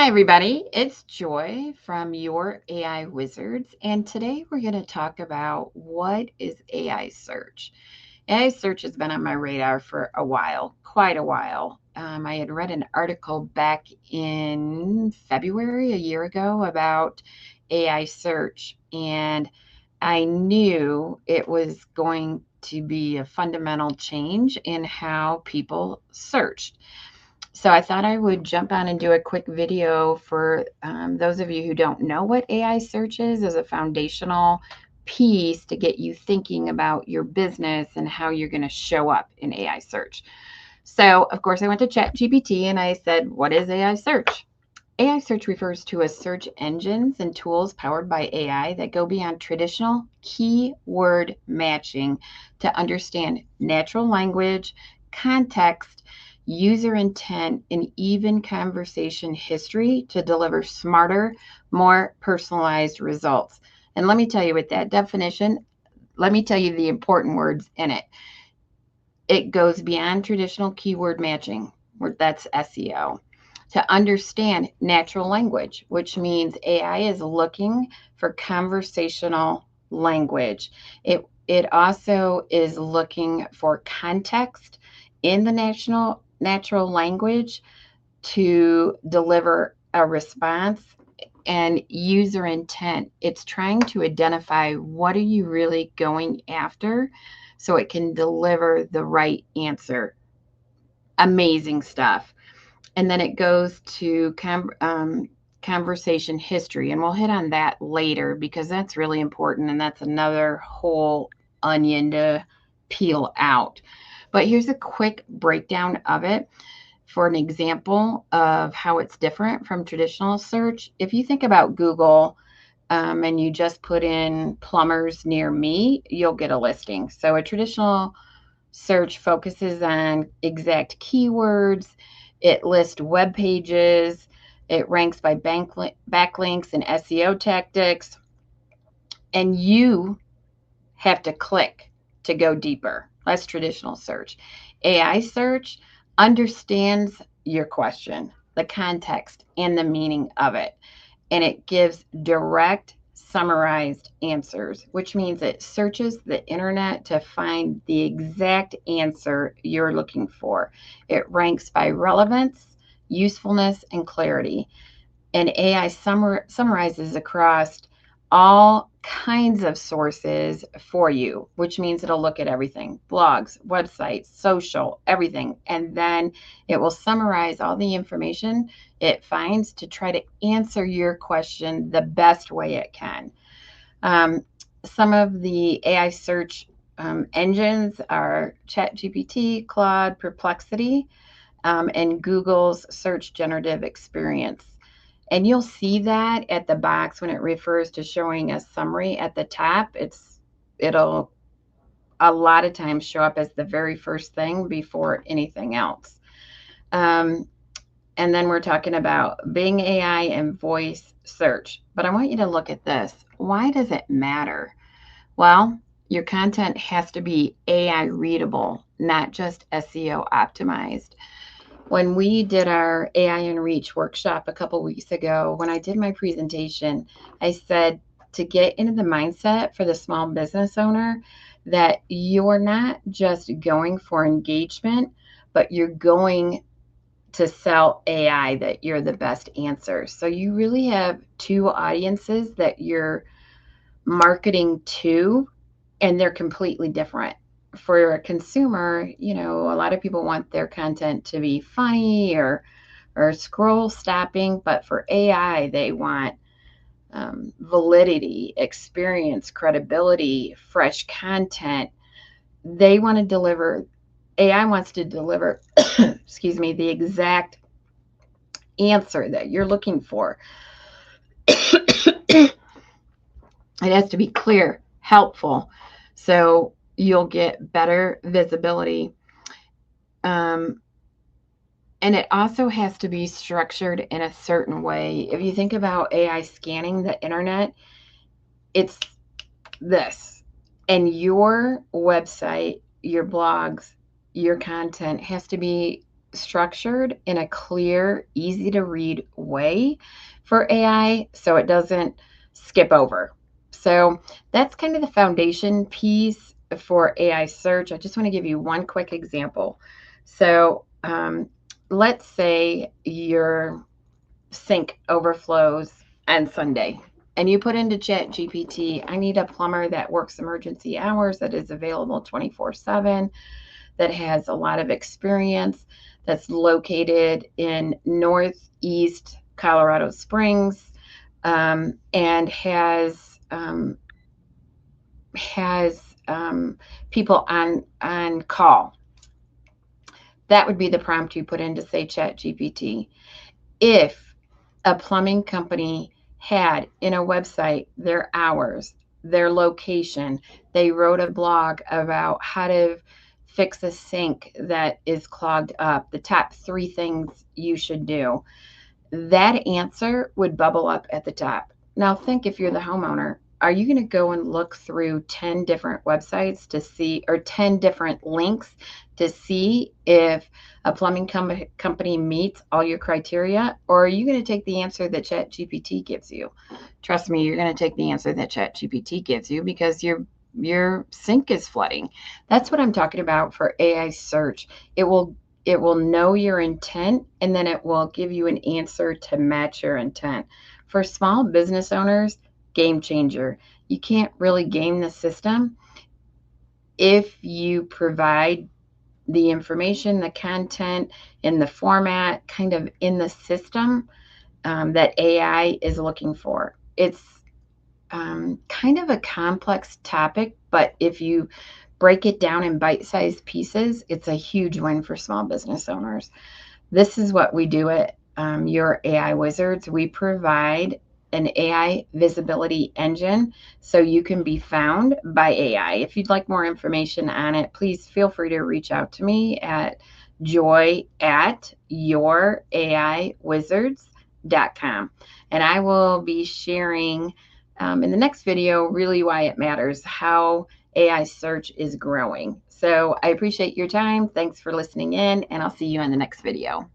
Hi, everybody. It's Joy from Your AI Wizards. And today we're going to talk about what is AI search. AI search has been on my radar for a while, quite a while. I had read an article back in February, a year ago, about AI search, and I knew it was going to be a fundamental change in how people searched. So I thought I would jump on and do a quick video for those of you who don't know what AI search is as a foundational piece to get you thinking about your business and how you're going to show up in AI search. So, of course, I went to ChatGPT and I said, "What is AI search?" AI search refers to a search engines and tools powered by AI that go beyond traditional keyword matching to understand natural language, context, user intent, and even conversation history to deliver smarter, more personalized results. And let me tell you, with that definition, let me tell you the important words in it. It goes beyond traditional keyword matching, that's SEO, to understand natural language, which means AI is looking for conversational language. It also is looking for context in the natural language to deliver a response and user intent. It's trying to identify what are you really going after so it can deliver the right answer. Amazing stuff. And then it goes to conversation history, and we'll hit on that later because that's really important, and that's another whole onion to peel out. But here's a quick breakdown of it for an example of how it's different from traditional search. If you think about Google, and you just put in plumbers near me, you'll get a listing. So a traditional search focuses on exact keywords, it lists web pages, it ranks by backlinks and SEO tactics, and you have to click to go deeper. That's traditional search. AI search understands your question, the context, and the meaning of it, and it gives direct, summarized answers, which means it searches the internet to find the exact answer you're looking for. It ranks by relevance, usefulness, and clarity. And AI summarizes across all kinds of sources for you, which means it'll look at everything: blogs, websites, social, everything. And then it will summarize all the information it finds to try to answer your question the best way it can. Some of the AI search engines are ChatGPT, Claude, Perplexity, and Google's Search Generative Experience. And you'll see that at the box when it refers to showing a summary at the top. It'll a lot of times show up as the very first thing before anything else. Um, and then we're talking about Bing AI and voice search. But I want you to look at this. Why does it matter? Well, your content has to be AI readable, not just SEO optimized. When we did our AI and Reach workshop a couple weeks ago, when I did my presentation, I said to get into the mindset for the small business owner that you're not just going for engagement, but you're going to sell AI, that you're the best answer. So you really have two audiences that you're marketing to, and they're completely different. For a consumer, a lot of people want their content to be funny or scroll stopping, but for AI, they want validity, experience, credibility, fresh content. They want to deliver, AI wants to deliver, excuse me, the exact answer that you're looking for. It has to be clear, helpful, so you'll get better visibility. Um, and it also has to be structured in a certain way. If you think about AI scanning the internet, it's this. And your website, your blogs, your content has to be structured in a clear, easy to read way for AI so it doesn't skip over. So that's kind of the foundation piece for AI search. I just want to give you one quick example. So let's say your sink overflows on Sunday and you put into Chat GPT, I need a plumber that works emergency hours, that is available 24/7, that has a lot of experience, that's located in Northeast Colorado Springs, and has people on call. That would be the prompt you put in to say Chat GPT. If a plumbing company had in a website their hours, their location, they wrote a blog about how to fix a sink that is clogged up, the top 3 things you should do, that answer would bubble up at the top. Now, think if you're the homeowner, are you going to go and look through 10 different websites to see, or 10 different links to see if a plumbing company meets all your criteria? Or are you going to take the answer that ChatGPT gives you? Trust me, you're going to take the answer that ChatGPT gives you because your sink is flooding. That's what I'm talking about for AI search. It will know your intent and then it will give you an answer to match your intent. For small business owners, game changer. You can't really game the system if you provide the information, the content in the format, kind of in the system that AI is looking for. It's kind of a complex topic, but if you break it down in bite sized pieces, it's a huge win for small business owners. This is what we do at Your AI Wizards. We provide an AI visibility engine so you can be found by AI. If you'd like more information on it, please feel free to reach out to me at joy@youraiwizards.com. And I will be sharing in the next video really why it matters, how AI search is growing. So I appreciate your time. Thanks for listening in, and I'll see you in the next video.